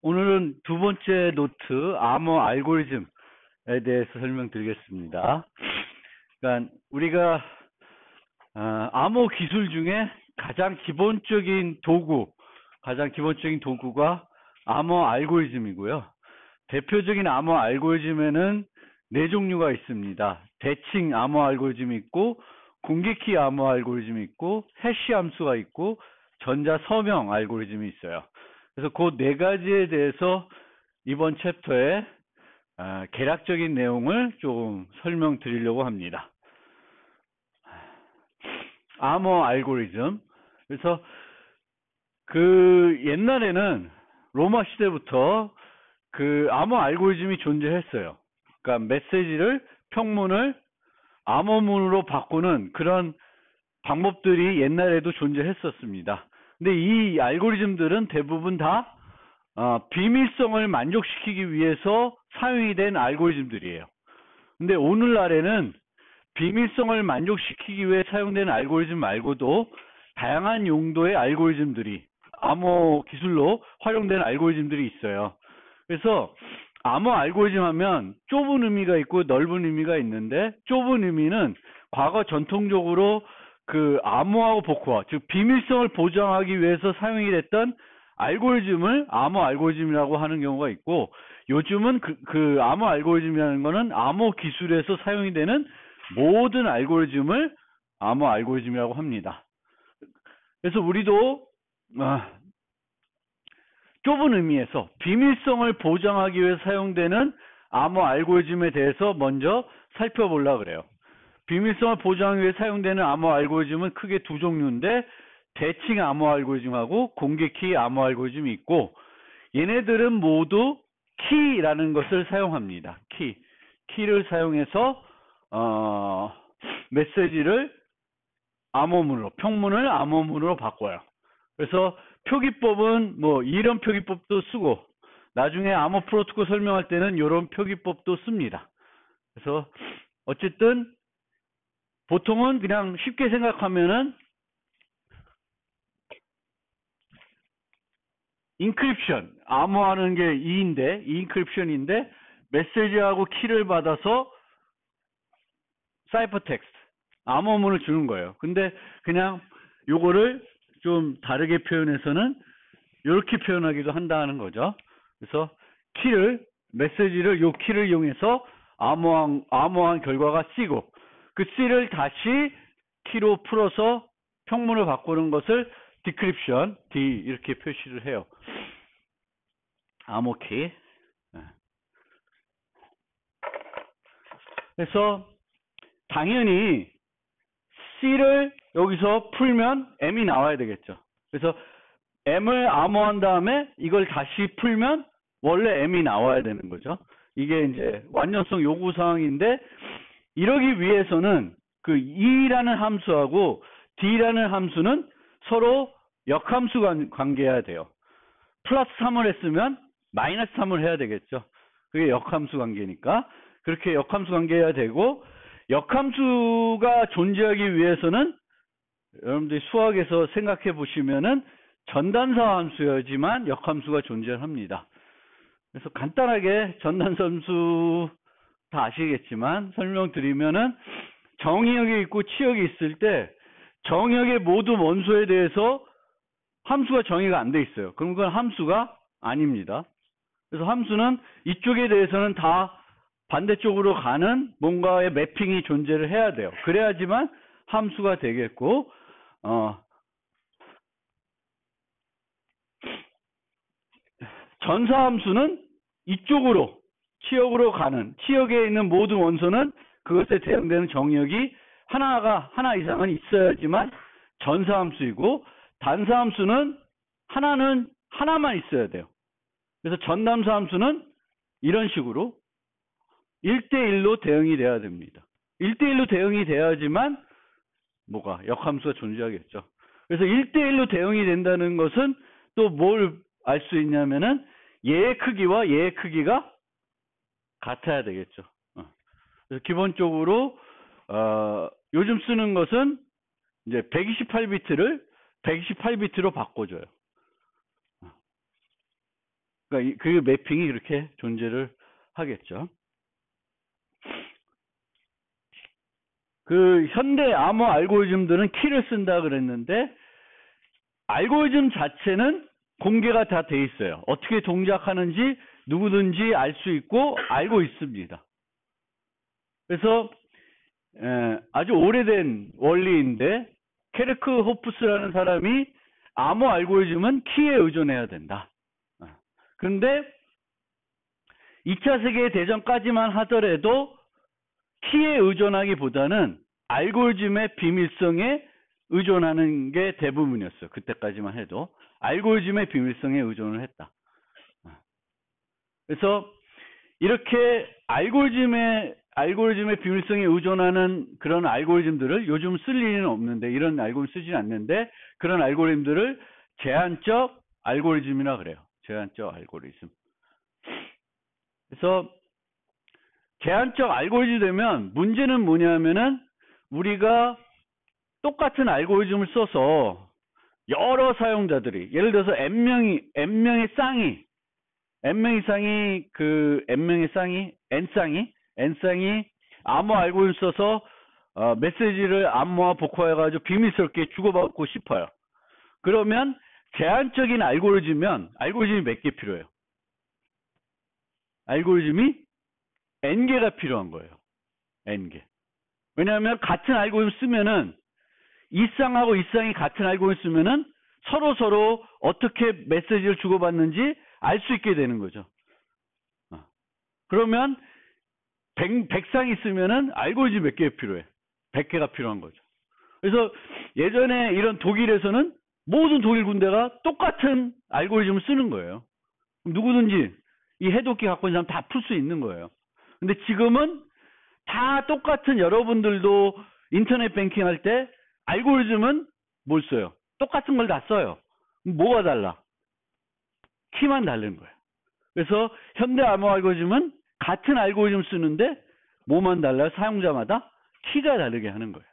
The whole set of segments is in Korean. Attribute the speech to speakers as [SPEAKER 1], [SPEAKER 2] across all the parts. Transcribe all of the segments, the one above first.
[SPEAKER 1] 오늘은 두 번째 노트, 암호 알고리즘에 대해서 설명드리겠습니다. 그러니까 우리가 암호 기술 중에 가장 기본적인 도구가 암호 알고리즘이고요. 대표적인 암호 알고리즘에는 네 종류가 있습니다. 대칭 암호 알고리즘이 있고, 공개키 암호 알고리즘이 있고, 해시 함수가 있고, 전자 서명 알고리즘이 있어요. 그래서 그 네 가지에 대해서 이번 챕터에 개략적인 내용을 좀 설명드리려고 합니다. 암호 알고리즘. 그래서 그 옛날에는 로마 시대부터 그 암호 알고리즘이 존재했어요. 그러니까 메시지를, 평문을 암호문으로 바꾸는 그런 방법들이 옛날에도 존재했었습니다. 근데 이 알고리즘들은 대부분 다 비밀성을 만족시키기 위해서 사용이 된 알고리즘들이에요. 근데 오늘날에는 비밀성을 만족시키기 위해 사용되는 알고리즘 말고도 다양한 용도의 알고리즘들이, 암호 기술로 활용되는 알고리즘들이 있어요. 그래서 암호 알고리즘 하면 좁은 의미가 있고 넓은 의미가 있는데, 좁은 의미는 과거 전통적으로 그 암호하고 복호화, 즉 비밀성을 보장하기 위해서 사용이 됐던 알고리즘을 암호 알고리즘이라고 하는 경우가 있고, 요즘은 그 암호 알고리즘이라는 거는 암호 기술에서 사용이 되는 모든 알고리즘을 암호 알고리즘이라고 합니다. 그래서 우리도 좁은 의미에서 비밀성을 보장하기 위해 사용되는 암호 알고리즘에 대해서 먼저 살펴보려고 그래요. 비밀성을 보장하기 위해 사용되는 암호 알고리즘은 크게 두 종류인데, 대칭 암호 알고리즘하고 공개키 암호 알고리즘이 있고, 얘네들은 모두 키라는 것을 사용합니다. 키를 사용해서 메시지를 암호문으로, 평문을 암호문으로 바꿔요. 그래서 표기법은 뭐 이런 표기법도 쓰고, 나중에 암호 프로토콜 설명할 때는 이런 표기법도 씁니다. 그래서 어쨌든 보통은 그냥 쉽게 생각하면은 인크립션, 암호하는 게 인크립션인데, 메시지하고 키를 받아서 사이퍼 텍스트, 암호문을 주는 거예요. 근데 그냥 요거를 좀 다르게 표현해서는 이렇게 표현하기도 한다는 거죠. 그래서 메시지를 요 키를 이용해서 암호한 결과가 C고, 그 C를 다시 키로 풀어서 평문을 바꾸는 것을 디크립션, D 이렇게 표시를 해요. 암호키. 그래서 당연히 C를 여기서 풀면 M이 나와야 되겠죠. 그래서 M을 암호한 다음에 이걸 다시 풀면 원래 M이 나와야 되는 거죠. 이게 이제 완전성 요구 사항인데, 이러기 위해서는 그 E라는 함수하고 D라는 함수는 서로 역함수 관계해야 돼요. 플러스 3을 했으면 마이너스 3을 해야 되겠죠. 그게 역함수 관계니까 그렇게 역함수 관계해야 되고, 역함수가 존재하기 위해서는 여러분들이 수학에서 생각해 보시면은 전단사 함수여야지만 역함수가 존재합니다. 그래서 간단하게 전단사 함수 다 아시겠지만 설명드리면은, 정의역이 있고 치역이 있을 때 정의역의 모든 원소에 대해서 함수가 정의가 안 돼 있어요. 그럼 그건 함수가 아닙니다. 그래서 함수는 이쪽에 대해서는 다 반대쪽으로 가는 뭔가의 매핑이 존재를 해야 돼요. 그래야지만 함수가 되겠고, 전사함수는 이쪽으로 치역으로 가는, 치역에 있는 모든 원소는 그것에 대응되는 정의역이 하나 이상은 있어야지만 전사함수이고, 단사함수는 하나만 있어야 돼요. 그래서 전담사함수는 이런 식으로 1대1로 대응이 돼야 됩니다. 1대1로 대응이 돼야지만 역함수가 존재하겠죠. 그래서 1대1로 대응이 된다는 것은 또 뭘 알 수 있냐면은, 얘의 크기와 얘의 크기가 같아야 되겠죠. 그래서 기본적으로 요즘 쓰는 것은 이제 128비트를 128비트로 바꿔줘요. 그러니까 그 매핑이 그렇게 존재를 하겠죠. 그 현대 암호 알고리즘들은 키를 쓴다 그랬는데 알고리즘 자체는 공개가 다 돼 있어요. 어떻게 동작하는지 누구든지 알 수 있고 알고 있습니다. 그래서 아주 오래된 원리인데 케르크 호프스라는 사람이 암호 알고리즘은 키에 의존해야 된다. 그런데 2차 세계대전까지만 하더라도 키에 의존하기보다는 알고리즘의 비밀성에 의존하는 게 대부분이었어요. 그때까지만 해도 알고리즘의 비밀성에 의존을 했다. 그래서 이렇게 알고리즘의 비밀성에 의존하는 그런 알고리즘들을 요즘 쓸 일은 없는데, 이런 알고리즘 쓰지는 않는데, 그런 알고리즘들을 제한적 알고리즘이라 그래요. 제한적 알고리즘. 그래서 제한적 알고리즘이 되면 문제는 뭐냐면은 우리가 똑같은 알고리즘을 써서 여러 사용자들이, 예를 들어서 n명의 쌍이 n쌍이 암호 알고리즘 써서 메시지를 암호화 복화해가지고 비밀스럽게 주고받고 싶어요. 그러면 제한적인 알고리즘이면 알고리즘이 몇 개 필요해요? 알고리즘이 n개가 필요한 거예요. n개. 왜냐하면 같은 알고리즘 쓰면은 이 쌍하고 이 쌍이 같은 알고리즘 쓰면은 서로 어떻게 메시지를 주고받는지 알 수 있게 되는 거죠. 그러면 100쌍이 있으면은 알고리즘 몇 개 필요해? 100개가 필요한 거죠. 그래서 예전에 이런 독일에서는 모든 독일 군대가 똑같은 알고리즘을 쓰는 거예요. 누구든지 이 해독기 갖고 있는 사람 다 풀 수 있는 거예요. 근데 지금은 다 똑같은, 여러분들도 인터넷 뱅킹 할 때 알고리즘은 뭘 써요? 똑같은 걸 다 써요. 뭐가 달라? 키만 다른 거예요. 그래서 현대 암호 알고리즘은 같은 알고리즘 쓰는데 뭐만 달라요? 사용자마다 키가 다르게 하는 거예요.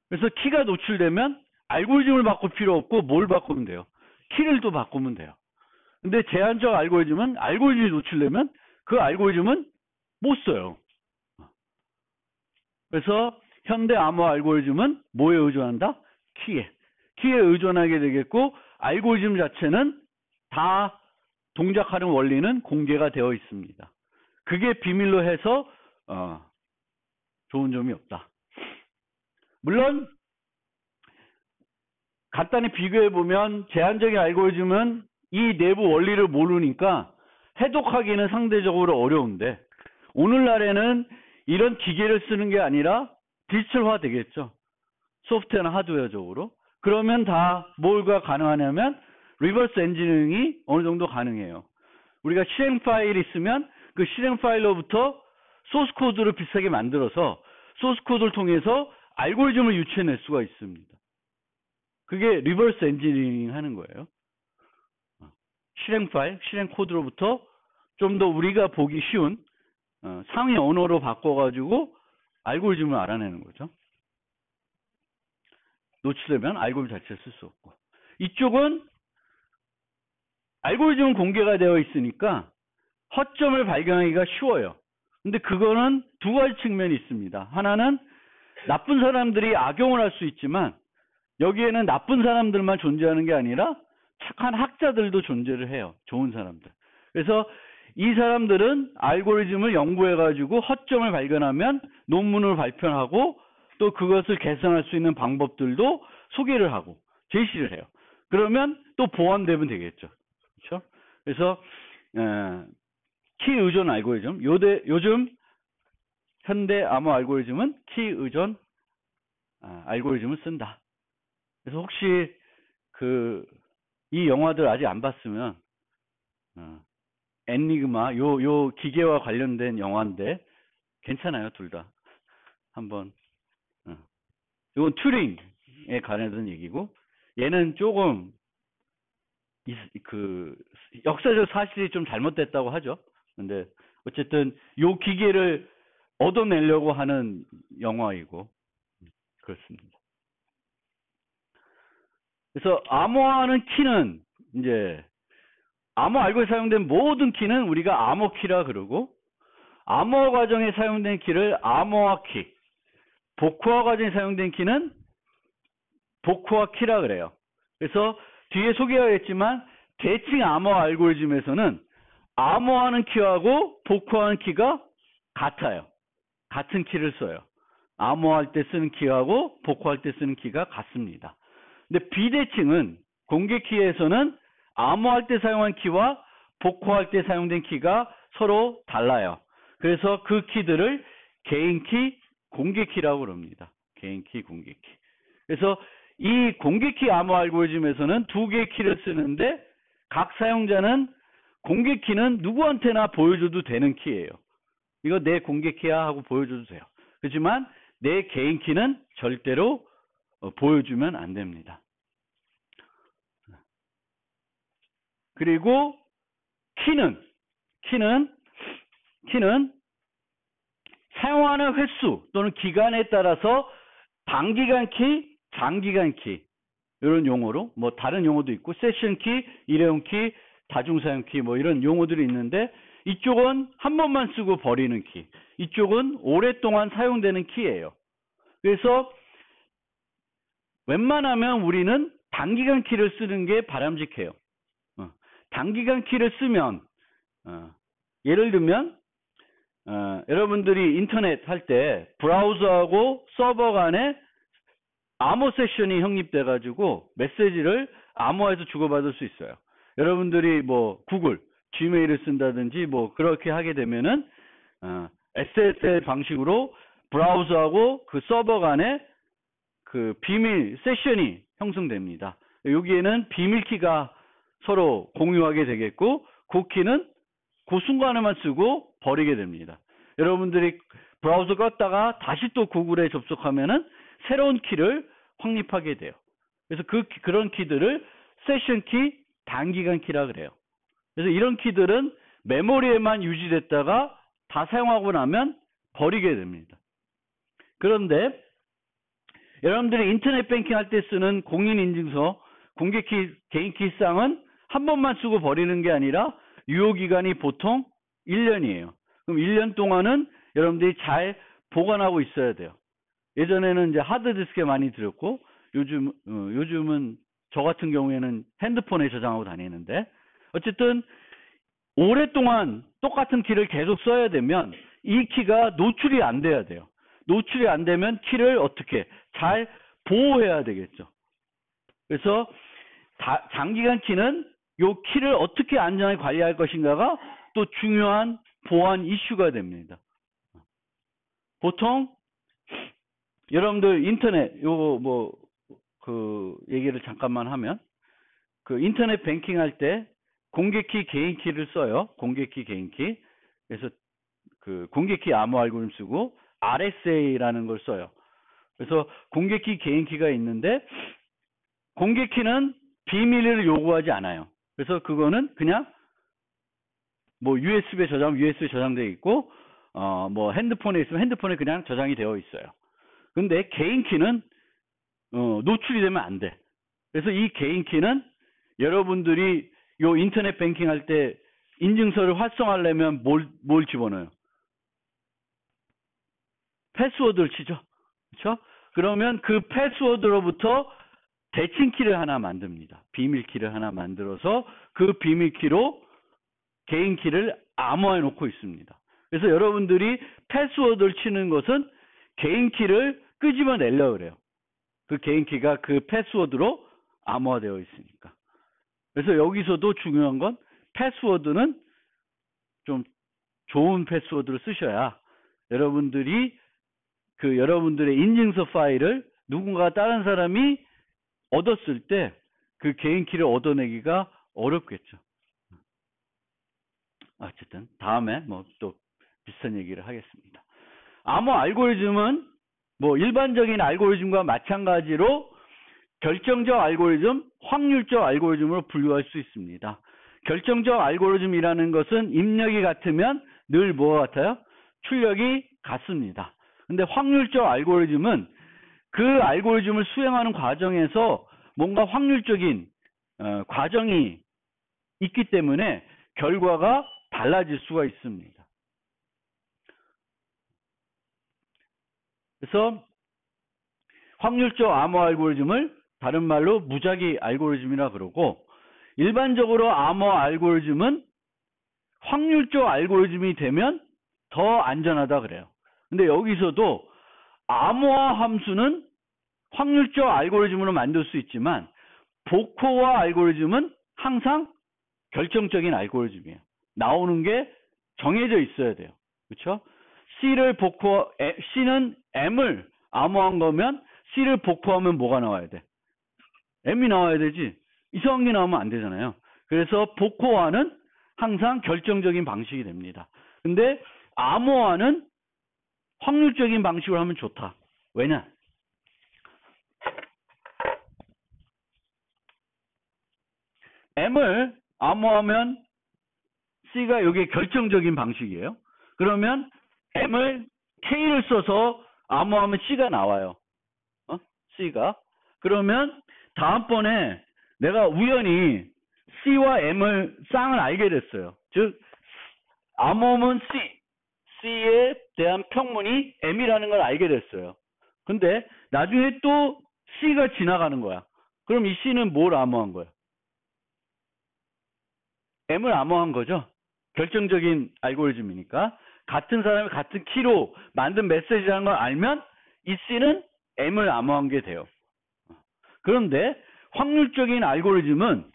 [SPEAKER 1] 그래서 키가 노출되면 알고리즘을 바꿀 필요 없고 뭘 바꾸면 돼요? 키를 또 바꾸면 돼요. 근데 제한적 알고리즘은 알고리즘이 노출되면 그 알고리즘은 못 써요. 그래서 현대 암호 알고리즘은 뭐에 의존한다? 키에 의존하게 되겠고, 알고리즘 자체는 다 동작하는 원리는 공개가 되어 있습니다. 그게 비밀로 해서 좋은 점이 없다. 물론 간단히 비교해 보면 제한적인 알고리즘은 이 내부 원리를 모르니까 해독하기는 상대적으로 어려운데, 오늘날에는 이런 기계를 쓰는 게 아니라 디지털화 되겠죠. 소프트웨어나 하드웨어적으로. 그러면 다 뭘가 가능하냐면 리버스 엔지니어링이 어느 정도 가능해요. 우리가 실행 파일이 있으면 그 실행 파일로부터 소스 코드를 비슷하게 만들어서 소스 코드를 통해서 알고리즘을 유추해낼 수가 있습니다. 그게 리버스 엔지니어링 하는 거예요. 실행 파일, 실행 코드로부터 좀 더 우리가 보기 쉬운 상위 언어로 바꿔가지고 알고리즘을 알아내는 거죠. 노출되면 알고리즘 자체를 쓸 수 없고. 이쪽은 알고리즘은 공개가 되어 있으니까 허점을 발견하기가 쉬워요. 근데 그거는 두 가지 측면이 있습니다. 하나는 나쁜 사람들이 악용을 할 수 있지만, 여기에는 나쁜 사람들만 존재하는 게 아니라 착한 학자들도 존재를 해요. 좋은 사람들. 그래서 이 사람들은 알고리즘을 연구해가지고 허점을 발견하면 논문을 발표하고 또 그것을 개선할 수 있는 방법들도 소개를 하고 제시를 해요. 그러면 또 보완되면 되겠죠. 그렇죠? 그래서 키 의존 알고리즘, 요즘 현대 암호 알고리즘은 키 의존 알고리즘을 쓴다. 그래서 혹시 이 영화들 아직 안 봤으면 엔니그마 요 기계와 관련된 영화인데 괜찮아요, 둘 다. 한번 이건 튜링에 관련된 얘기고, 얘는 조금 역사적 사실이 좀 잘못됐다고 하죠. 근데 어쨌든 요 기계를 얻어내려고 하는 영화이고 그렇습니다. 그래서 암호화하는 키는 이제 암호 알고에 사용된 모든 키는 우리가 암호 키라 그러고, 암호 과정에 사용된 키를 암호화 키, 복호화 과정에 사용된 키는 복호화 키라 그래요. 그래서 뒤에 소개하겠지만 대칭 암호 알고리즘에서는 암호하는 키하고 복호하는 키가 같아요. 같은 키를 써요. 암호할 때 쓰는 키하고 복호할 때 쓰는 키가 같습니다. 근데 비대칭은 공개 키에서는 암호할 때 사용한 키와 복호할 때 사용된 키가 서로 달라요. 그래서 그 키들을 개인 키, 공개 키라고 그럽니다. 개인 키, 공개 키. 그래서 이 공개 키 암호 알고리즘에서는 두 개의 키를 쓰는데 각 사용자는 공개 키는 누구한테나 보여줘도 되는 키예요. 이거 내 공개 키야 하고 보여줘도 돼요. 그렇지만 내 개인 키는 절대로 보여주면 안 됩니다. 그리고 키는 사용하는 횟수 또는 기간에 따라서 단기간 키, 장기간 키 이런 용어로 뭐 다른 용어도 있고 세션 키, 일회용 키, 다중사용 키 뭐 이런 용어들이 있는데 이쪽은 한 번만 쓰고 버리는 키, 이쪽은 오랫동안 사용되는 키예요. 그래서 웬만하면 우리는 단기간 키를 쓰는 게 바람직해요. 단기간 키를 쓰면 예를 들면 여러분들이 인터넷 할 때 브라우저하고 서버 간에 암호 세션이 형립돼 가지고 메시지를 암호해서 주고받을 수 있어요. 여러분들이 뭐 구글, 지메일을 쓴다든지 뭐 그렇게 하게 되면은 SSL 방식으로 브라우저하고 그 서버 간에 그 비밀 세션이 형성됩니다. 여기에는 비밀키가 서로 공유하게 되겠고 그 키는 그 순간에만 쓰고 버리게 됩니다. 여러분들이 브라우저 껐다가 다시 또 구글에 접속하면은 새로운 키를 확립하게 돼요. 그래서 그런 키들을 세션 키, 단기간 키라 그래요. 그래서 이런 키들은 메모리에만 유지됐다가 다 사용하고 나면 버리게 됩니다. 그런데 여러분들이 인터넷 뱅킹 할 때 쓰는 공인인증서, 공개키, 개인키상은 한 번만 쓰고 버리는 게 아니라 유효기간이 보통 1년이에요. 그럼 1년 동안은 여러분들이 잘 보관하고 있어야 돼요. 예전에는 이제 하드디스크에 많이 들었고 요즘은 저 같은 경우에는 핸드폰에 저장하고 다니는데 어쨌든 오랫동안 똑같은 키를 계속 써야 되면 이 키가 노출이 안 돼야 돼요. 노출이 안 되면 키를 어떻게 잘 보호해야 되겠죠. 그래서 장기간 키는 요 키를 어떻게 안전하게 관리할 것인가가 또 중요한 보안 이슈가 됩니다. 보통 여러분들 인터넷 요거 뭐 그 얘기를 잠깐만 하면 그 인터넷 뱅킹 할 때 공개키 개인키를 써요. 공개키 개인키. 그래서 그 공개키 암호 알고리즘 쓰고 RSA라는 걸 써요. 그래서 공개키 개인키가 있는데 공개키는 비밀을 요구하지 않아요. 그래서 그거는 그냥 뭐 USB에 저장되어 있고 뭐 핸드폰에 있으면 핸드폰에 그냥 저장이 되어 있어요. 근데 개인키는 노출이 되면 안 돼. 그래서 이 개인키는 여러분들이 요 인터넷 뱅킹 할 때 인증서를 활성화하려면 뭘 집어넣어요? 패스워드를 치죠. 그렇죠? 그러면 그 패스워드로부터 대칭키를 하나 만듭니다. 비밀키를 하나 만들어서 그 비밀키로 개인키를 암호해 놓고 있습니다. 그래서 여러분들이 패스워드를 치는 것은 개인키를 끄집어내려고 그래요. 그 개인키가 그 패스워드로 암호화되어 있으니까. 그래서 여기서도 중요한 건 패스워드는 좀 좋은 패스워드를 쓰셔야 여러분들이 그 여러분들의 인증서 파일을 누군가 다른 사람이 얻었을 때 그 개인키를 얻어내기가 어렵겠죠. 어쨌든 다음에 뭐 또 비슷한 얘기를 하겠습니다. 암호 알고리즘은 뭐 일반적인 알고리즘과 마찬가지로 결정적 알고리즘, 확률적 알고리즘으로 분류할 수 있습니다. 결정적 알고리즘이라는 것은 입력이 같으면 늘 뭐가 같아요? 출력이 같습니다. 근데 확률적 알고리즘은 그 알고리즘을 수행하는 과정에서 뭔가 확률적인 과정이 있기 때문에 결과가 달라질 수가 있습니다. 그래서 확률적 암호 알고리즘을 다른 말로 무작위 알고리즘이라 그러고, 일반적으로 암호 알고리즘은 확률적 알고리즘이 되면 더 안전하다 그래요. 근데 여기서도 암호화 함수는 확률적 알고리즘으로 만들 수 있지만 복호화 알고리즘은 항상 결정적인 알고리즘이에요. 나오는 게 정해져 있어야 돼요. 그렇죠? C는 M을 암호한 거면 C를 복호하면 뭐가 나와야 돼? M이 나와야 되지. 이상한 게 나오면 안 되잖아요. 그래서 복호화는 항상 결정적인 방식이 됩니다. 근데 암호화는 확률적인 방식으로 하면 좋다. 왜냐? M을 암호하면 C가 이게 결정적인 방식이에요. 그러면 M을 K를 써서 암호하면 C가 나와요. C가. 그러면 다음번에 내가 우연히 C와 M을 쌍을 알게 됐어요. 즉 암호음은 C에 대한 평문이 M이라는 걸 알게 됐어요. 근데 나중에 또 C가 지나가는 거야. 그럼 이 C는 뭘 암호한 거야? M을 암호한 거죠. 결정적인 알고리즘이니까. 같은 사람이 같은 키로 만든 메시지라는 걸 알면 이 C는 M을 암호한 게 돼요. 그런데 확률적인 알고리즘은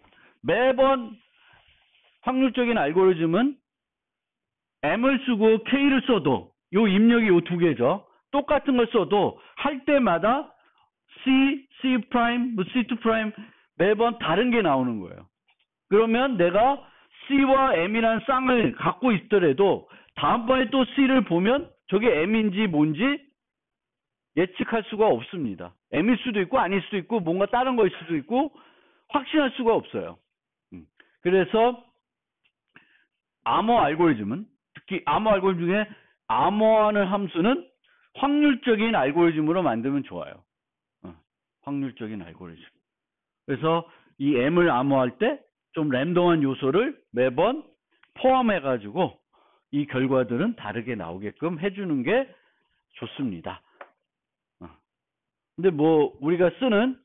[SPEAKER 1] M을 쓰고 K를 써도 요 입력이 요 두 개죠. 똑같은 걸 써도 할 때마다 C, C', C2' 매번 다른 게 나오는 거예요. 그러면 내가 C와 M이라는 쌍을 갖고 있더라도 다음번에 또 C를 보면 저게 M인지 뭔지 예측할 수가 없습니다. M일 수도 있고 아닐 수도 있고 뭔가 다른 거일 수도 있고 확신할 수가 없어요. 그래서 암호 알고리즘은, 특히 암호 알고리즘 중에 암호하는 함수는 확률적인 알고리즘으로 만들면 좋아요. 확률적인 알고리즘. 그래서 이 M을 암호할 때 좀 랜덤한 요소를 매번 포함해가지고 이 결과들은 다르게 나오게끔 해주는 게 좋습니다. 근데 뭐 우리가 쓰는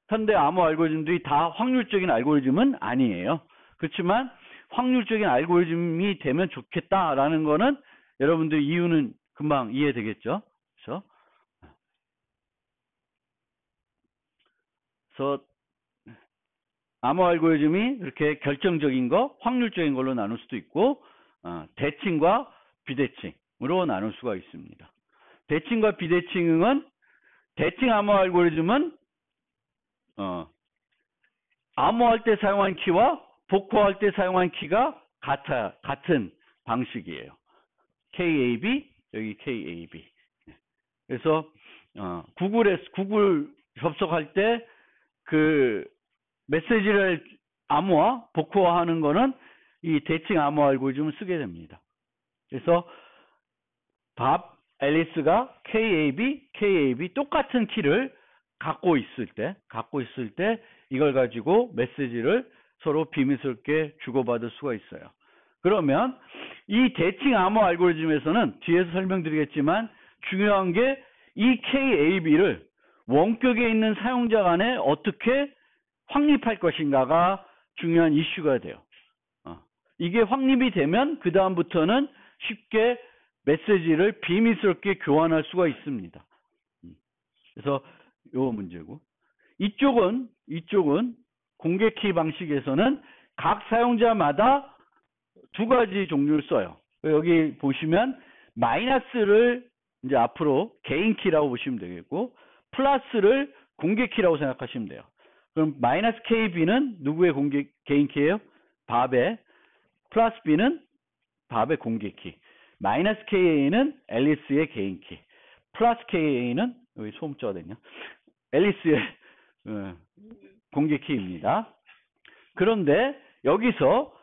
[SPEAKER 1] 현대 암호 알고리즘들이 다 확률적인 알고리즘은 아니에요. 그렇지만 확률적인 알고리즘이 되면 좋겠다라는 거는 여러분들 이유는 금방 이해되겠죠. 그렇죠? 그래서 암호 알고리즘이 이렇게 결정적인 거, 확률적인 걸로 나눌 수도 있고 대칭과 비대칭으로 나눌 수가 있습니다. 대칭과 비대칭은 대칭 암호 알고리즘은 암호할 때 사용한 키와 복호할 때 사용한 키가 같은 방식이에요. KAB, 여기 KAB. 그래서 구글 접속할 때 그 메시지를 암호화, 복호화하는 거는 이 대칭 암호 알고리즘을 쓰게 됩니다. 그래서 밥, 앨리스가 KAB 똑같은 키를 갖고 있을 때 이걸 가지고 메시지를 서로 비밀스럽게 주고받을 수가 있어요. 그러면 이 대칭 암호 알고리즘에서는 뒤에서 설명드리겠지만 중요한 게 이 KAB를 원격에 있는 사용자 간에 어떻게 확립할 것인가가 중요한 이슈가 돼요. 이게 확립이 되면 그 다음부터는 쉽게 메시지를 비밀스럽게 교환할 수가 있습니다. 그래서 요 문제고, 이쪽은 공개키 방식에서는 각 사용자마다 두 가지 종류를 써요. 여기 보시면 마이너스를 이제 앞으로 개인 키라고 보시면 되겠고, 플러스를 공개 키라고 생각하시면 돼요. 그럼 마이너스 KB는 누구의 개인 키예요? 밥의. 플러스 B는 밥의 공개 키. 마이너스 KA는 앨리스의 개인 키. 플러스 KA는 여기 소음자가 됐냐? 앨리스의 공개 키입니다. 그런데 여기서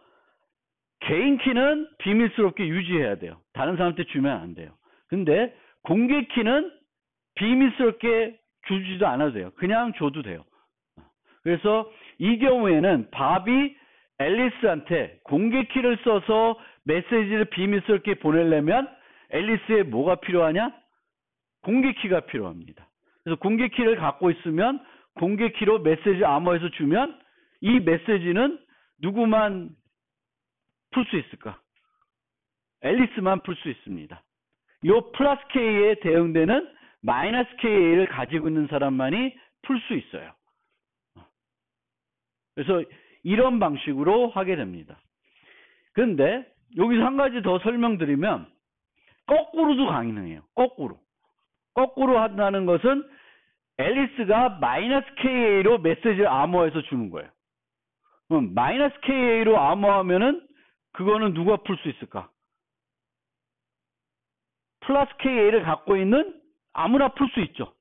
[SPEAKER 1] 개인 키는 비밀스럽게 유지해야 돼요. 다른 사람한테 주면 안 돼요. 근데 공개 키는 비밀스럽게 주지도 않아도 돼요. 그냥 줘도 돼요. 그래서 이 경우에는 밥이 앨리스한테 공개키를 써서 메시지를 비밀스럽게 보내려면 앨리스에 뭐가 필요하냐? 공개키가 필요합니다. 그래서 공개키를 갖고 있으면 공개키로 메시지 암호해서 주면 이 메시지는 누구만 풀 수 있을까? 앨리스만 풀 수 있습니다. 요 플러스 K에 대응되는 마이너스 K를 가지고 있는 사람만이 풀 수 있어요. 그래서 이런 방식으로 하게 됩니다. 그런데 여기서 한 가지 더 설명드리면 거꾸로도 가능해요. 거꾸로 한다는 것은 앨리스가 마이너스 KA로 메시지를 암호해서 주는 거예요. 그럼 마이너스 KA로 암호하면은 그거는 누가 풀 수 있을까? 플러스 KA를 갖고 있는 아무나 풀 수 있죠.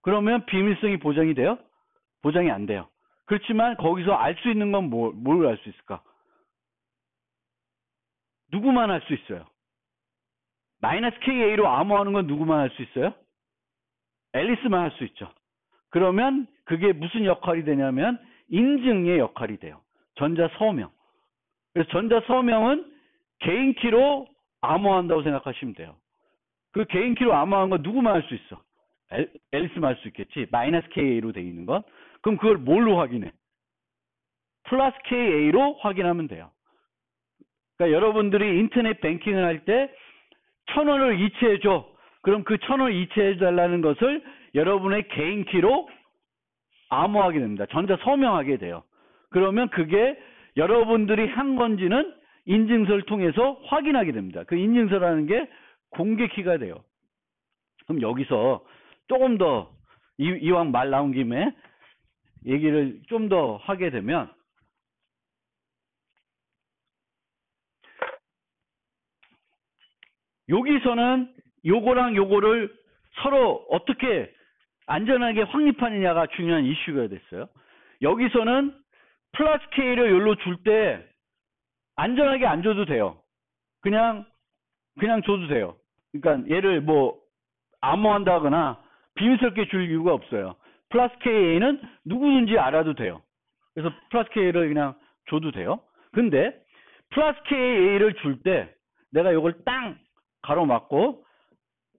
[SPEAKER 1] 그러면 비밀성이 보장이 돼요? 보장이 안 돼요. 그렇지만 거기서 알 수 있는 건 뭘 알 수 있을까? 누구만 할 수 있어요? 마이너스 KA로 암호하는 건 누구만 할 수 있어요? 앨리스만 할 수 있죠. 그러면 그게 무슨 역할이 되냐면 인증의 역할이 돼요. 전자서명. 그래서 전자서명은 개인키로 암호한다고 생각하시면 돼요. 그 개인키로 암호하는 건 누구만 할 수 있어? 앨리스만 할 수 있겠지. 마이너스 KA로 되어 있는 건. 그럼 그걸 뭘로 확인해? 플러스 KA로 확인하면 돼요. 그러니까 여러분들이 인터넷 뱅킹을 할 때 1,000원을 이체해줘. 그럼 그 1,000원 이체해달라는 것을 여러분의 개인키로 암호하게 됩니다. 전자 서명하게 돼요. 그러면 그게 여러분들이 한 건지는 인증서를 통해서 확인하게 됩니다. 그 인증서라는 게 공개키가 돼요. 그럼 여기서 조금 더 이왕 말 나온 김에 얘기를 좀 더 하게 되면 여기서는 요거랑 요거를 서로 어떻게 안전하게 확립하느냐가 중요한 이슈가 됐어요. 여기서는 플러스 K를 여기로 줄 때 안전하게 안 줘도 돼요. 그냥 줘도 돼요. 그러니까 얘를 뭐 암호한다거나 비밀스럽게 줄 이유가 없어요. 플러스 KA는 누구든지 알아도 돼요. 그래서 플러스 KA를 그냥 줘도 돼요. 근데 플러스 KA를 줄 때 내가 이걸 땅 가로막고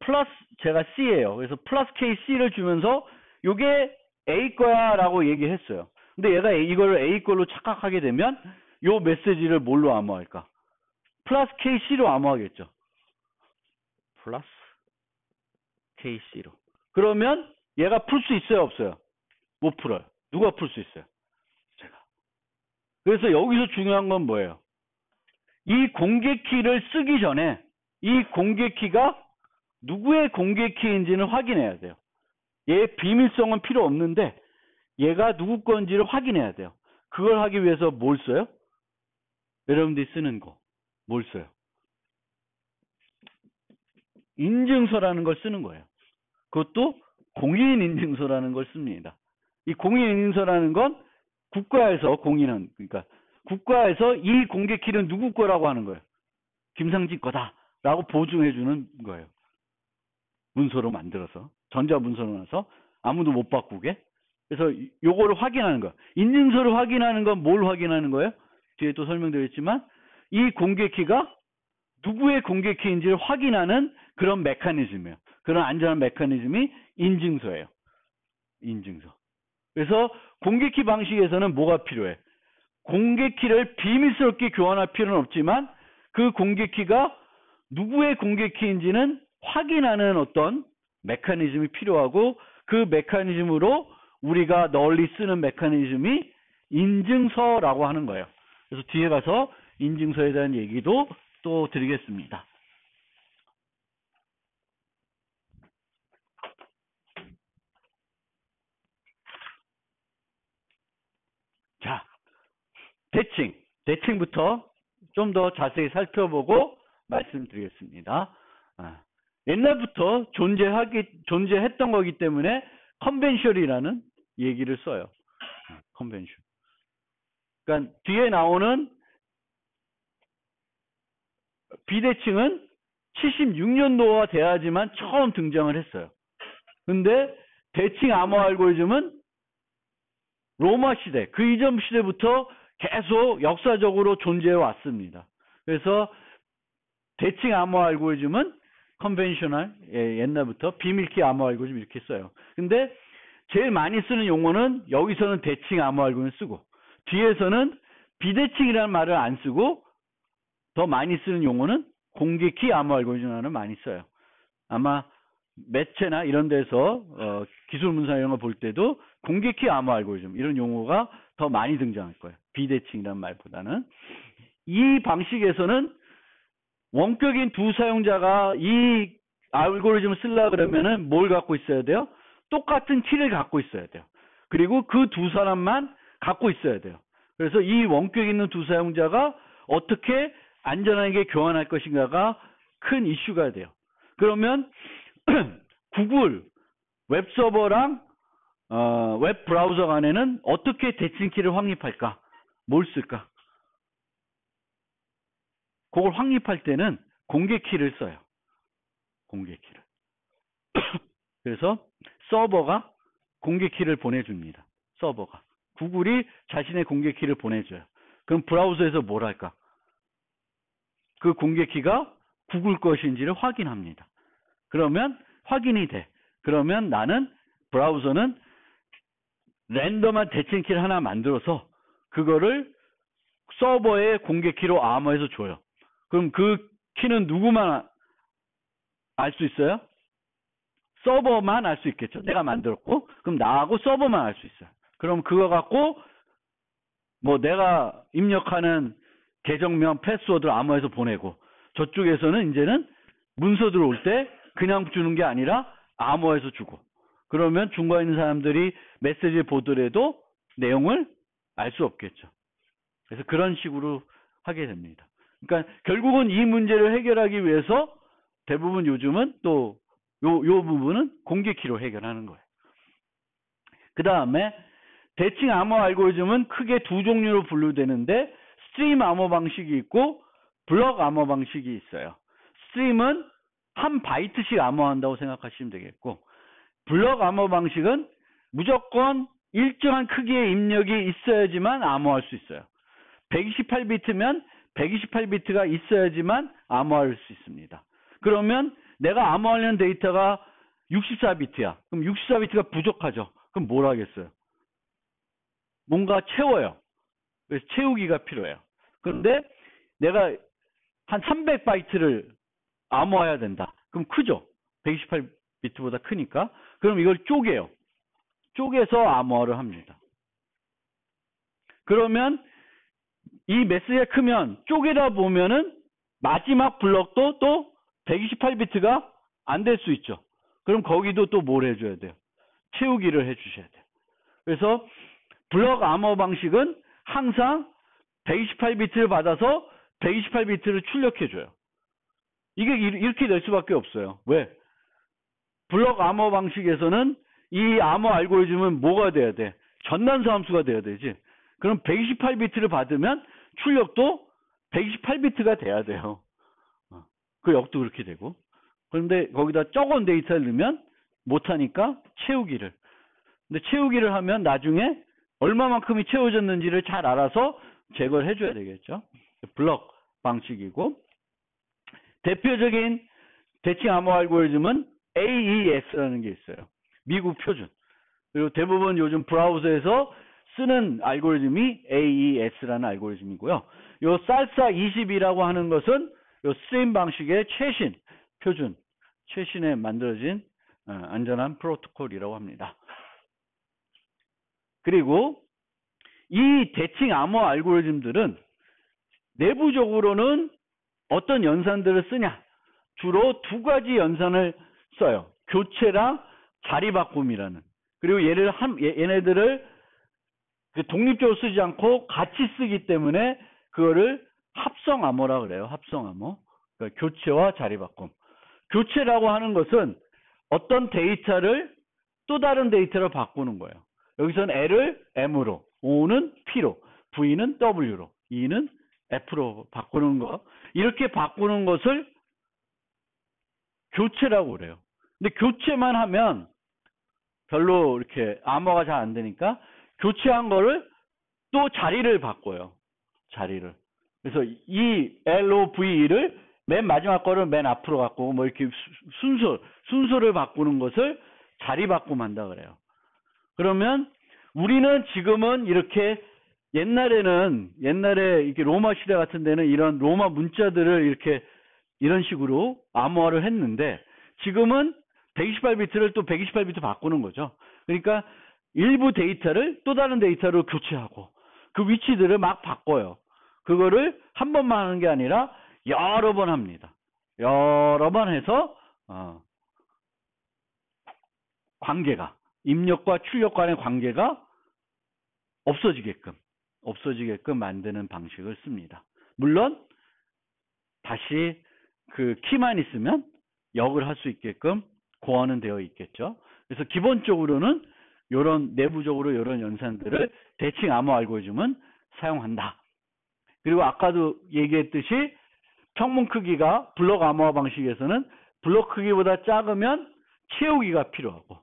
[SPEAKER 1] 플러스 제가 C예요. 그래서 플러스 KC를 주면서 요게 A 거야 라고 얘기했어요. 근데 얘가 이걸 A 걸로 착각하게 되면 요 메시지를 뭘로 암호할까? 플러스 KC로 암호하겠죠. 플러스 KC로. 그러면 얘가 풀 수 있어요, 없어요? 못 풀어요. 누가 풀 수 있어요? 제가. 그래서 여기서 중요한 건 뭐예요? 이 공개키를 쓰기 전에 이 공개키가 누구의 공개키인지는 확인해야 돼요. 얘 비밀성은 필요 없는데 얘가 누구 건지를 확인해야 돼요. 그걸 하기 위해서 뭘 써요? 여러분들이 쓰는 거. 뭘 써요? 인증서라는 걸 쓰는 거예요. 그것도 공인인증서라는 걸 씁니다. 이 공인인증서라는 건 국가에서 공인은, 그러니까 국가에서 이 공개키는 누구 거라고 하는 거예요. 김상진 거다라고 보증해주는 거예요. 문서로 만들어서, 전자문서로 나서 아무도 못 바꾸게. 그래서 요거를 확인하는 거. 인증서를 확인하는 건 뭘 확인하는 거예요? 뒤에 또 설명드렸지만 이 공개키가 누구의 공개키인지를 확인하는 그런 메커니즘이에요. 그런 안전한 메커니즘이 인증서예요. 인증서. 그래서 공개키 방식에서는 뭐가 필요해? 공개키를 비밀스럽게 교환할 필요는 없지만 그 공개키가 누구의 공개키인지는 확인하는 어떤 메커니즘이 필요하고 그 메커니즘으로 우리가 널리 쓰는 메커니즘이 인증서라고 하는 거예요. 그래서 뒤에 가서 인증서에 대한 얘기도 또 드리겠습니다. 자, 대칭부터 좀 더 자세히 살펴보고 말씀드리겠습니다. 옛날부터 존재했던 거기 때문에 컨벤셜이라는 얘기를 써요. 컨벤셜. 그러니까 뒤에 나오는 비대칭은 76년도가 돼야지만 처음 등장을 했어요. 근데 대칭 암호 알고리즘은 로마 시대, 그 이전 시대부터 계속 역사적으로 존재해 왔습니다. 그래서 대칭 암호 알고리즘은 컨벤셔널, 옛날부터 비밀키 암호 알고리즘 이렇게 써요. 근데 제일 많이 쓰는 용어는 여기서는 대칭 암호 알고리즘 쓰고 뒤에서는 비대칭이라는 말을 안 쓰고 더 많이 쓰는 용어는 공개키 암호 알고리즘을 많이 써요. 아마 매체나 이런 데서 기술 문서 이런 거 볼 때도 공개키 암호 알고리즘 이런 용어가 더 많이 등장할 거예요. 비대칭이라는 말보다는. 이 방식에서는 원격인 두 사용자가 이 알고리즘을 쓰려고 그러면은 뭘 갖고 있어야 돼요? 똑같은 키를 갖고 있어야 돼요. 그리고 그 두 사람만 갖고 있어야 돼요. 그래서 이 원격 있는 두 사용자가 어떻게 안전하게 교환할 것인가가 큰 이슈가 돼요. 그러면 구글 웹서버랑 웹 브라우저 간에는 어떻게 대칭키를 확립할까? 뭘 쓸까? 그걸 확립할 때는 공개키를 써요. 공개키를. 그래서 서버가 공개키를 보내줍니다. 서버가. 구글이 자신의 공개키를 보내줘요. 그럼 브라우저에서 뭘 할까? 그 공개키가 구글 것인지를 확인합니다. 그러면 확인이 돼. 그러면 나는 브라우저는 랜덤한 대칭키를 하나 만들어서 그거를 서버의 공개키로 암호해서 줘요. 그럼 그 키는 누구만 알 수 있어요? 서버만 알 수 있겠죠. 내가 만들었고 그럼 나하고 서버만 알 수 있어요. 그럼 그거 갖고 뭐 내가 입력하는 계정명 패스워드를 암호해서 보내고 저쪽에서는 이제는 문서 들어올 때 그냥 주는 게 아니라 암호해서 주고 그러면 중간에 있는 사람들이 메시지를 보더라도 내용을 알 수 없겠죠. 그래서 그런 식으로 하게 됩니다. 그러니까 결국은 이 문제를 해결하기 위해서 대부분 요즘은 또 요 부분은 공개키로 해결하는 거예요. 그 다음에 대칭 암호 알고리즘은 크게 두 종류로 분류되는데 스트림 암호 방식이 있고 블럭 암호 방식이 있어요. 스트림은 한 바이트씩 암호한다고 생각하시면 되겠고 블럭 암호 방식은 무조건 일정한 크기의 입력이 있어야지만 암호할 수 있어요. 128비트면 128비트가 있어야지만 암호할 수 있습니다. 그러면 내가 암호하려는 데이터가 64비트야. 그럼 64비트가 부족하죠. 그럼 뭘 하겠어요? 뭔가 채워요. 그래서 채우기가 필요해요. 그런데 내가 한 300바이트를 암호해야 된다. 그럼 크죠? 128비트보다 크니까. 그럼 이걸 쪼개요. 쪼개서 암호화를 합니다. 그러면 이 메시지가 크면 쪼개다 보면은 마지막 블럭도 또 128비트가 안 될 수 있죠. 그럼 거기도 또 뭘 해줘야 돼요? 채우기를 해주셔야 돼요. 그래서 블럭 암호 방식은 항상 128비트를 받아서 128비트를 출력해줘요. 이게 이렇게 될 수밖에 없어요. 왜? 블럭 암호 방식에서는 이 암호 알고리즘은 뭐가 돼야 돼? 전단서 함수가 돼야 되지. 그럼 128비트를 받으면 출력도 128비트가 돼야 돼요. 그 역도 그렇게 되고. 그런데 거기다 적은 데이터를 넣으면 못하니까 채우기를. 근데 채우기를 하면 나중에 얼마만큼이 채워졌는지를 잘 알아서 제거를 해줘야 되겠죠. 블럭 방식이고. 대표적인 대칭 암호 알고리즘은 AES라는 게 있어요. 미국 표준. 그리고 대부분 요즘 브라우저에서 쓰는 알고리즘이 AES라는 알고리즘이고요. 요 살사 20이라고 하는 것은 요 스트림 방식의 최신 표준, 최신에 만들어진 안전한 프로토콜이라고 합니다. 그리고 이 대칭 암호 알고리즘들은 내부적으로는 어떤 연산들을 쓰냐? 주로 두 가지 연산을 써요. 교체랑 자리 바꿈이라는. 그리고 얘네들을 독립적으로 쓰지 않고 같이 쓰기 때문에 그거를 합성 암호라고 그래요. 합성 암호. 그러니까 교체와 자리 바꿈. 교체라고 하는 것은 어떤 데이터를 또 다른 데이터로 바꾸는 거예요. 여기서는 L을 M으로, O는 P로, V는 W로, E는 F로 바꾸는 거. 이렇게 바꾸는 것을 교체라고 그래요. 근데 교체만 하면 별로 이렇게 암호가 잘 안 되니까 교체한 거를 또 자리를 바꿔요. 자리를. 그래서 이 LOVE를 맨 마지막 거를 맨 앞으로 갖고 오고 뭐 이렇게 순서를 바꾸는 것을 자리 바꿈 한다 그래요. 그러면 우리는 지금은 이렇게 옛날에 이렇게 로마 시대 같은 데는 이런 로마 문자들을 이렇게 이런 식으로 암호화를 했는데 지금은 128비트를 또 128비트 바꾸는 거죠. 그러니까 일부 데이터를 또 다른 데이터로 교체하고 그 위치들을 막 바꿔요. 그거를 한 번만 하는 게 아니라 여러 번 합니다. 여러 번 해서 관계가 입력과 출력 간의 관계가 없어지게끔 만드는 방식을 씁니다. 물론 다시 그 키만 있으면 역을 할 수 있게끔 고안은 되어 있겠죠. 그래서 기본적으로는 내부적으로 이런 연산들을 대칭 암호 알고리즘은 사용한다. 그리고 아까도 얘기했듯이 평문 크기가 블록 암호화 방식에서는 블록 크기보다 작으면 채우기가 필요하고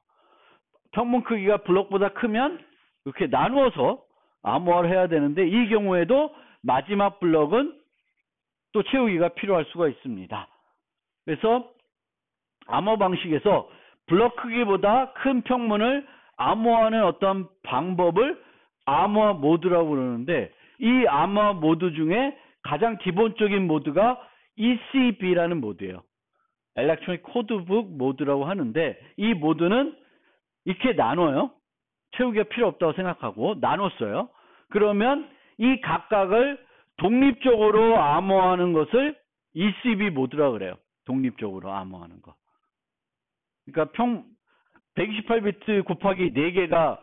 [SPEAKER 1] 평문 크기가 블록보다 크면 이렇게 나누어서 암호화를 해야 되는데 이 경우에도 마지막 블록은 또 채우기가 필요할 수가 있습니다. 그래서 암호 방식에서 블록 크기보다 큰 평문을 암호화하는 어떤 방법을 암호화 모드라고 그러는데 이 암호화 모드 중에 가장 기본적인 모드가 ECB라는 모드예요. Electronic Codebook 모드라고 하는데 이 모드는 이렇게 나눠요. 채우기가 필요 없다고 생각하고 나눴어요. 그러면 이 각각을 독립적으로 암호하는 것을 ECB 모드라고 그래요. 독립적으로 암호하는 거. 그러니까 128비트 곱하기 4개가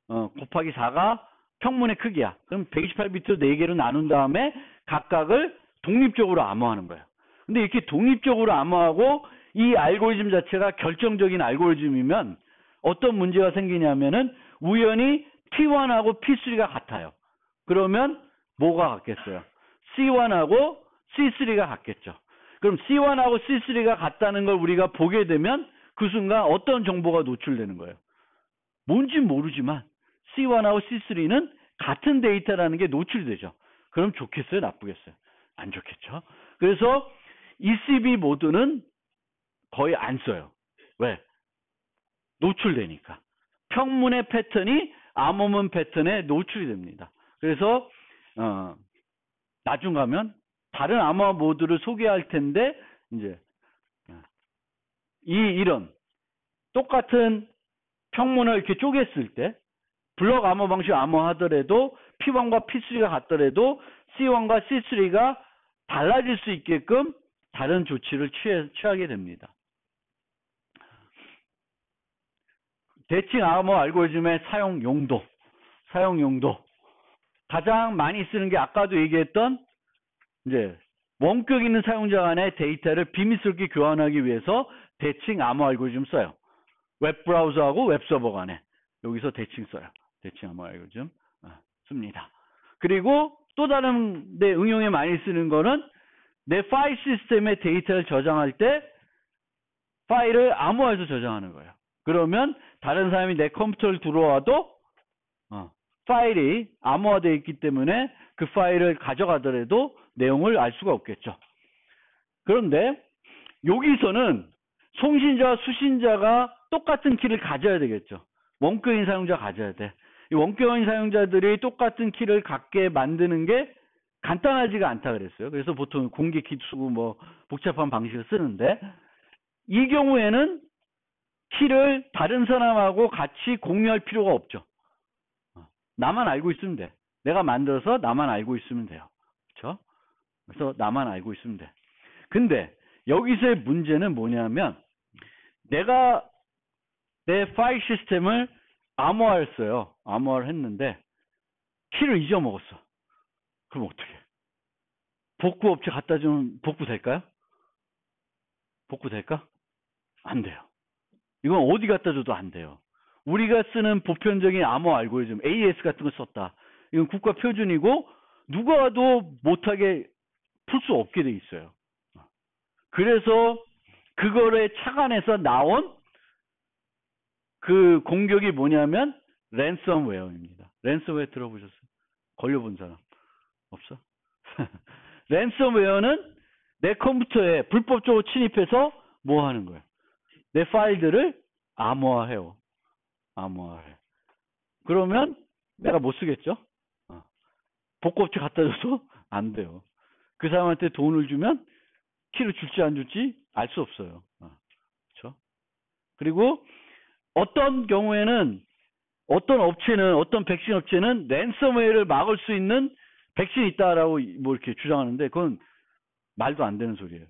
[SPEAKER 1] 곱하기 4가 평문의 크기야. 그럼 128비트 4개로 나눈 다음에 각각을 독립적으로 암호하는 거예요. 근데 이렇게 독립적으로 암호하고 이 알고리즘 자체가 결정적인 알고리즘이면 어떤 문제가 생기냐면은 우연히 P1하고 P3가 같아요. 그러면 뭐가 같겠어요? C1하고 C3가 같겠죠. 그럼 C1하고 C3가 같다는 걸 우리가 보게 되면 그 순간 어떤 정보가 노출되는 거예요? 뭔지 모르지만 C1하고 C3는 같은 데이터라는 게 노출되죠. 그럼 좋겠어요? 나쁘겠어요? 안 좋겠죠. 그래서 ECB 모드는 거의 안 써요. 왜? 노출되니까. 평문의 패턴이 암호문 패턴에 노출이 됩니다. 그래서 나중 가면 다른 암호화 모드를 소개할 텐데 이제 이런 똑같은 평문을 이렇게 쪼갰을 때 블록 암호 방식 암호하더라도 P1과 P3가 같더라도 C1과 C3가 달라질 수 있게끔 다른 조치를 취하게 됩니다. 대칭 암호 알고리즘의 사용 용도. 가장 많이 쓰는 게 아까도 얘기했던 이제 원격 있는 사용자 간의 데이터를 비밀스럽게 교환하기 위해서 대칭 암호 알고리즘 써요. 웹브라우저하고 웹서버 간에 여기서 대칭 써요. 대칭 암호 알고리즘 씁니다. 그리고 또 다른 데 응용에 많이 쓰는 거는 내 파일 시스템에 데이터를 저장할 때 파일을 암호화해서 저장하는 거예요. 그러면 다른 사람이 내 컴퓨터를 들어와도 파일이 암호화되어 있기 때문에 그 파일을 가져가더라도 내용을 알 수가 없겠죠. 그런데 여기서는 송신자와 수신자가 똑같은 키를 가져야 되겠죠. 원격인 사용자 가져야 돼. 이 원격인 사용자들이 똑같은 키를 갖게 만드는 게 간단하지가 않다 그랬어요. 그래서 보통 공개 키 쓰고 뭐 복잡한 방식을 쓰는데 이 경우에는 키를 다른 사람하고 같이 공유할 필요가 없죠. 나만 알고 있으면 돼. 내가 만들어서 나만 알고 있으면 돼요. 그렇죠? 그래서 나만 알고 있으면 돼. 근데 여기서의 문제는 뭐냐면 내가 내 파일 시스템을 암호화했어요. 암호화를 했는데 키를 잊어먹었어. 그럼 어떻게? 복구업체 갖다 주면 복구될까요? 복구될까? 안 돼요. 이건 어디 갖다 줘도 안 돼요. 우리가 쓰는 보편적인 암호 알고리즘 AES 같은 걸 썼다. 이건 국가 표준이고 누가 와도 못하게 풀 수 없게 돼 있어요. 그래서 그거를 착안해서 나온 그 공격이 뭐냐면 랜섬웨어입니다. 랜섬웨어 들어보셨어요? 걸려본 사람 없어? 랜섬웨어는 내 컴퓨터에 불법적으로 침입해서 뭐 하는 거야? 내 파일들을 암호화해요. 암호화해. 그러면 내가 못 쓰겠죠? 복구업체 갖다 줘도 안 돼요. 그 사람한테 돈을 주면 키를 줄지 안 줄지 알 수 없어요. 그렇죠? 그리고 어떤 경우에는 어떤 업체는 어떤 백신 업체는 랜섬웨어를 막을 수 있는 백신이 있다라고 뭐 이렇게 주장하는데 그건 말도 안 되는 소리예요.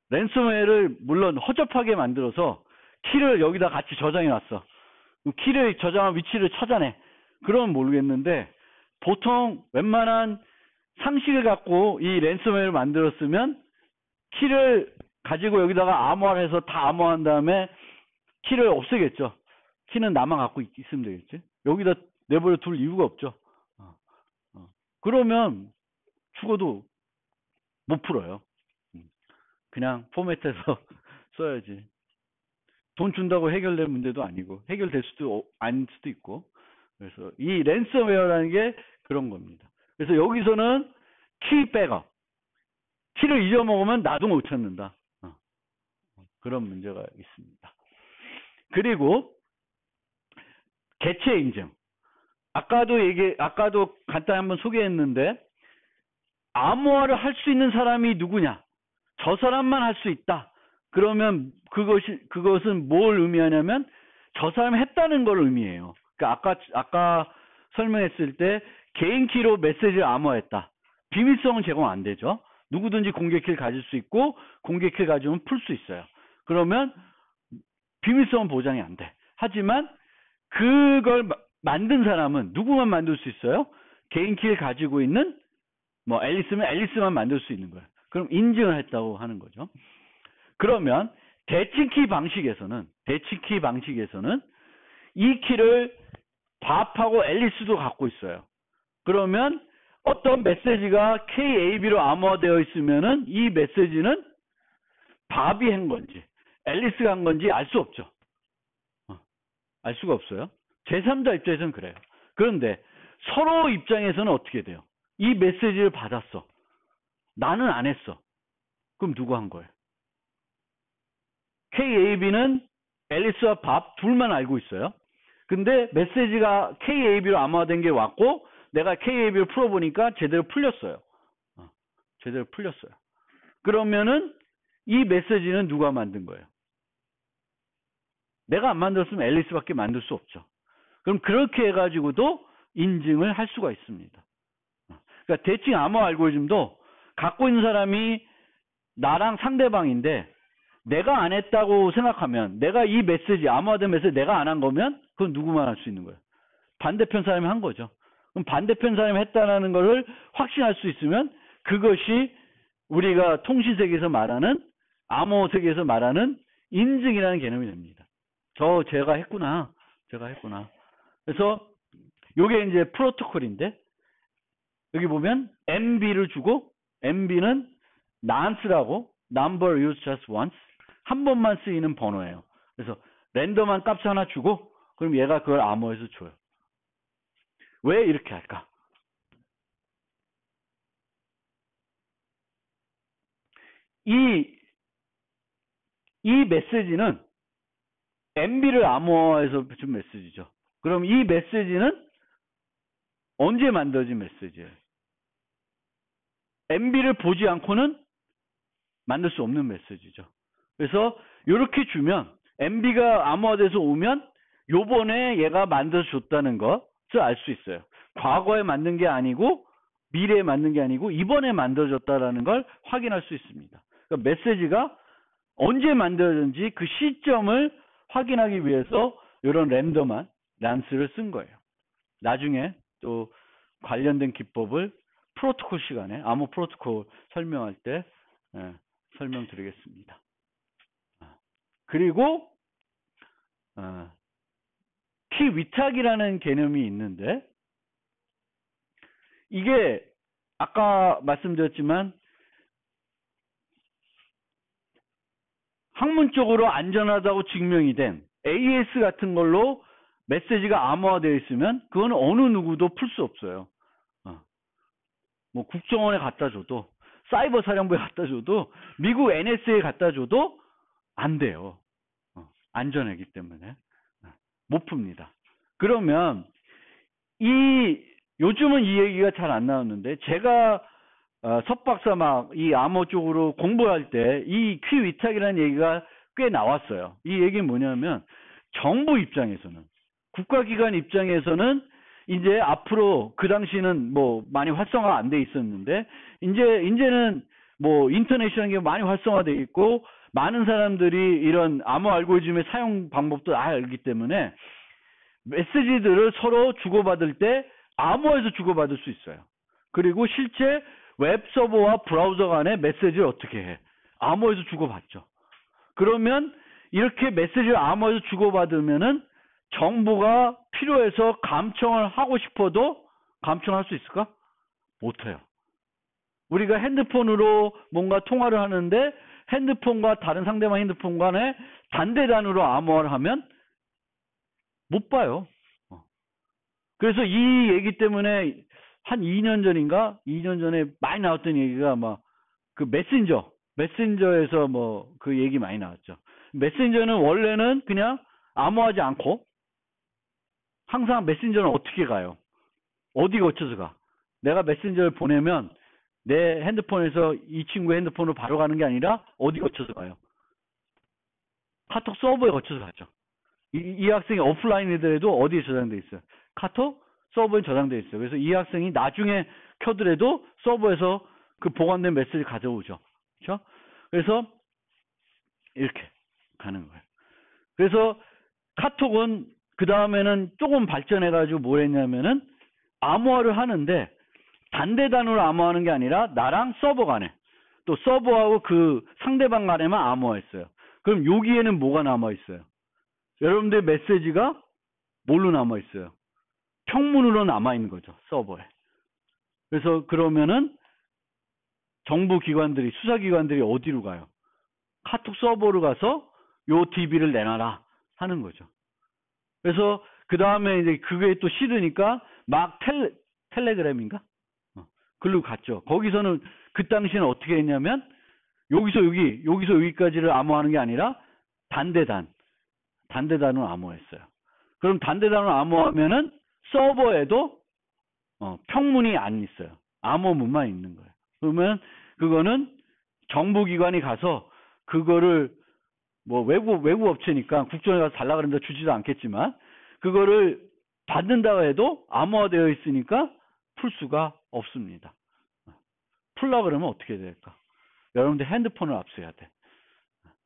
[SPEAKER 1] 랜섬웨어를 물론 허접하게 만들어서 키를 여기다 같이 저장해 놨어. 키를 저장한 위치를 찾아내. 그러면 모르겠는데 보통 웬만한 상식을 갖고 이 랜섬웨어를 만들었으면 키를 가지고 여기다가 암호화를 해서 다 암호화한 다음에 키를 없애겠죠. 키는 나만 갖고 있으면 되겠지. 여기다 내버려 둘 이유가 없죠. 그러면 죽어도 못 풀어요. 그냥 포맷해서 써야지. 돈 준다고 해결될 문제도 아니고 해결될 수도 아닐 수도 있고. 그래서 이 랜섬웨어라는 게 그런 겁니다. 그래서 여기서는 키 백업. 키를 잊어먹으면 나도 못 찾는다. 그런 문제가 있습니다. 그리고 개체 인증. 아까도 간단히 한번 소개했는데 암호화를 할 수 있는 사람이 누구냐? 저 사람만 할 수 있다. 그러면 그것은 뭘 의미하냐면 저 사람이 했다는 걸 의미해요. 그러니까 아까 설명했을 때 개인 키로 메시지를 암호화했다. 비밀성은 제공 안 되죠. 누구든지 공개 키를 가질 수 있고 공개 키를 가지면 풀 수 있어요. 그러면 비밀성은 보장이 안 돼. 하지만 그걸 만든 사람은 누구만 만들 수 있어요? 개인 키를 가지고 있는 뭐 앨리스면 앨리스만 만들 수 있는 거예요. 그럼 인증을 했다고 하는 거죠. 그러면 대칭키 방식에서는 이 키를 밥하고 앨리스도 갖고 있어요. 그러면 어떤 메시지가 KAB로 암호화되어 있으면은 이 메시지는 밥이 한 건지 앨리스가 한 건지 알 수 없죠. 알 수가 없어요. 제3자 입장에서는 그래요. 그런데 서로 입장에서는 어떻게 돼요? 이 메시지를 받았어. 나는 안 했어. 그럼 누가 한 거예요? KAB는 앨리스와 밥 둘만 알고 있어요. 근데 메시지가 KAB로 암호화된 게 왔고 내가 KAB를 풀어보니까 제대로 풀렸어요. 제대로 풀렸어요. 그러면은 이 메시지는 누가 만든 거예요? 내가 안 만들었으면 앨리스밖에 만들 수 없죠. 그럼 그렇게 해가지고도 인증을 할 수가 있습니다. 그러니까 대칭 암호 알고리즘도 갖고 있는 사람이 나랑 상대방인데 내가 안 했다고 생각하면 내가 이 메시지 암호화된 메시지 내가 안 한 거면 그건 누구만 할 수 있는 거예요. 반대편 사람이 한 거죠. 그럼 반대편 사람이 했다는 것을 확신할 수 있으면 그것이 우리가 통신 세계에서 말하는 암호 세계에서 말하는 인증이라는 개념이 됩니다. 제가 했구나. 그래서 요게 이제 프로토콜인데 여기 보면 MB를 주고 MB는 nance라고 number used just once 한 번만 쓰이는 번호예요. 그래서 랜덤한 값을 하나 주고 그럼 얘가 그걸 암호해서 줘요. 왜 이렇게 할까? 이 메시지는 MB를 암호화해서 준 메시지죠. 그럼 이 메시지는 언제 만들어진 메시지예요? MB를 보지 않고는 만들 수 없는 메시지죠. 그래서 이렇게 주면 MB가 암호화돼서 오면 요번에 얘가 만들어 줬다는 것을 알 수 있어요. 과거에 만든 게 아니고 미래에 만든 게 아니고 이번에 만들어졌다는 걸 확인할 수 있습니다. 그러니까 메시지가 언제 만들어졌는지 그 시점을 확인하기 위해서 이런 랜덤한 란스를 쓴 거예요. 나중에 또 관련된 기법을 프로토콜 시간에 암호 프로토콜 설명할 때 설명드리겠습니다. 그리고 키 위탁이라는 개념이 있는데 이게 아까 말씀드렸지만 학문적으로 안전하다고 증명이 된 AES 같은 걸로 메시지가 암호화되어 있으면 그건 어느 누구도 풀 수 없어요. 뭐 국정원에 갖다 줘도, 사이버 사령부에 갖다 줘도, 미국 NSA에 갖다 줘도 안 돼요. 안전하기 때문에 못 풉니다. 그러면 요즘은 이 얘기가 잘 안 나오는데, 제가 석박사 막 이 암호 쪽으로 공부할 때 이 퀴 위탁이라는 얘기가 꽤 나왔어요. 이 얘기는 뭐냐면, 정부 입장에서는, 국가기관 입장에서는 이제 앞으로, 그 당시는 뭐 많이 활성화 안 돼 있었는데, 이제는 뭐 인터넷이라는 게 많이 활성화돼 있고, 많은 사람들이 이런 암호 알고리즘의 사용 방법도 다 알기 때문에 메시지들을 서로 주고받을 때 암호에서 주고받을 수 있어요. 그리고 실제 웹 서버와 브라우저 간에 메시지를 어떻게 해? 암호에서 주고받죠. 그러면 이렇게 메시지를 암호에서 주고받으면은 정부가 필요해서 감청을 하고 싶어도 감청할 수 있을까? 못해요. 우리가 핸드폰으로 뭔가 통화를 하는데 핸드폰과 다른 상대방 핸드폰 간에 단대단으로 암호화를 하면 못 봐요. 그래서 이 얘기 때문에 한 2년 전인가? 2년 전에 많이 나왔던 얘기가 막 그 메신저에서 뭐 그 얘기 많이 나왔죠. 메신저는 원래는 그냥 암호하지 않고 항상 메신저는 어떻게 가요? 어디 거쳐서 가? 내가 메신저를 보내면 내 핸드폰에서 이 친구의 핸드폰으로 바로 가는 게 아니라 어디 거쳐서 가요? 카톡 서버에 거쳐서 가죠. 이 학생이 오프라인이더라도 어디에 저장돼 있어요? 카톡 서버에 저장돼 있어요. 그래서 이 학생이 나중에 켜더라도 서버에서 그 보관된 메시지 가져오죠. 그렇죠? 그래서 이렇게 가는 거예요. 그래서 카톡은 그 다음에는 조금 발전해가지고 뭘 했냐면은 암호화를 하는데 단대단으로 암호하는 게 아니라 나랑 서버 간에, 또 서버하고 그 상대방 간에만 암호화했어요. 그럼 여기에는 뭐가 남아있어요? 여러분들 메시지가 뭘로 남아있어요? 평문으로 남아있는 거죠. 서버에. 그래서 그러면은 정부 기관들이, 수사기관들이 어디로 가요? 카톡 서버로 가서 요 DB를 내놔라 하는 거죠. 그래서 그 다음에 이제 그게 또 싫으니까 막 텔레그램인가? 글로 갔죠. 거기서는 그 당시에는 어떻게 했냐면 여기서 여기까지를 암호하는 게 아니라 단대단으로 암호했어요. 그럼 단대단으로 암호하면은 서버에도 평문이 안 있어요. 암호문만 있는 거예요. 그러면 그거는 정부기관이 가서 그거를 뭐 외부 업체니까 국정에 가서 달라 그러는데 주지도 않겠지만 그거를 받는다고 해도 암호화되어 있으니까 풀 수가 없습니다. 풀라 그러면 어떻게 될까? 여러분들 핸드폰을 압수해야 돼.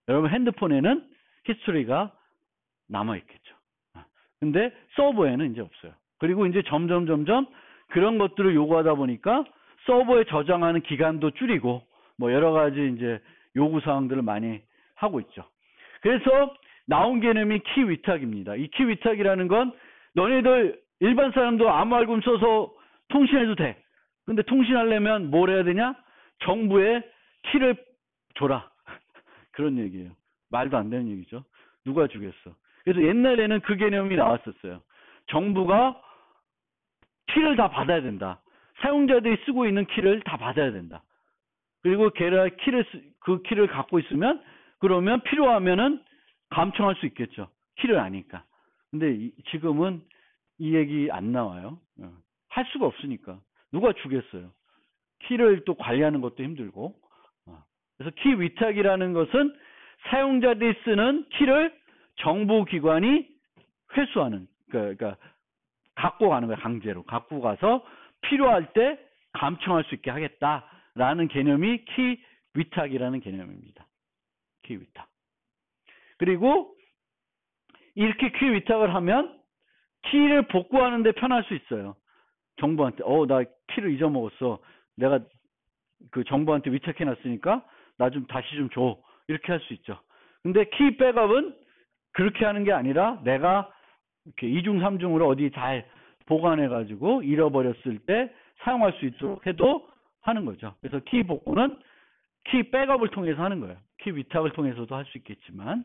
[SPEAKER 1] 여러분 핸드폰에는 히스토리가 남아있겠죠. 근데 서버에는 이제 없어요. 그리고 이제 점점 그런 것들을 요구하다 보니까 서버에 저장하는 기간도 줄이고 뭐 여러 가지 이제 요구사항들을 많이 하고 있죠. 그래서 나온 개념이 키 위탁입니다. 이 키 위탁이라는 건 너네들 일반 사람도 암호 알고리즘 써서 통신해도 돼. 근데 통신하려면 뭘 해야 되냐? 정부에 키를 줘라. 그런 얘기예요. 말도 안 되는 얘기죠. 누가 주겠어. 그래서 옛날에는 그 개념이 나왔었어요. 정부가 키를 다 받아야 된다. 사용자들이 쓰고 있는 키를 다 받아야 된다. 그리고 걔가 그 키를 갖고 있으면 그러면 필요하면은 감청할 수 있겠죠. 키를 아니까. 근데 지금은 이 얘기 안 나와요. 할 수가 없으니까. 누가 주겠어요. 키를 또 관리하는 것도 힘들고. 그래서 키 위탁이라는 것은 사용자들이 쓰는 키를 정부기관이 회수하는, 그러니까 갖고 가는 거예요. 강제로 갖고 가서 필요할 때 감청할 수 있게 하겠다라는 개념이 키 위탁이라는 개념입니다. 키 위탁. 그리고 이렇게 키 위탁을 하면 키를 복구하는 데 편할 수 있어요. 정부한테 나 키를 잊어먹었어. 내가 그 정부한테 위탁해 놨으니까 나 좀 다시 좀 줘. 이렇게 할 수 있죠. 근데 키 백업은 그렇게 하는 게 아니라 내가 이렇게 2중 3중으로 어디 잘 보관해 가지고 잃어버렸을 때 사용할 수 있도록 해도 하는 거죠. 그래서 키 복구는 키 백업을 통해서 하는 거예요. 키 위탁을 통해서도 할 수 있겠지만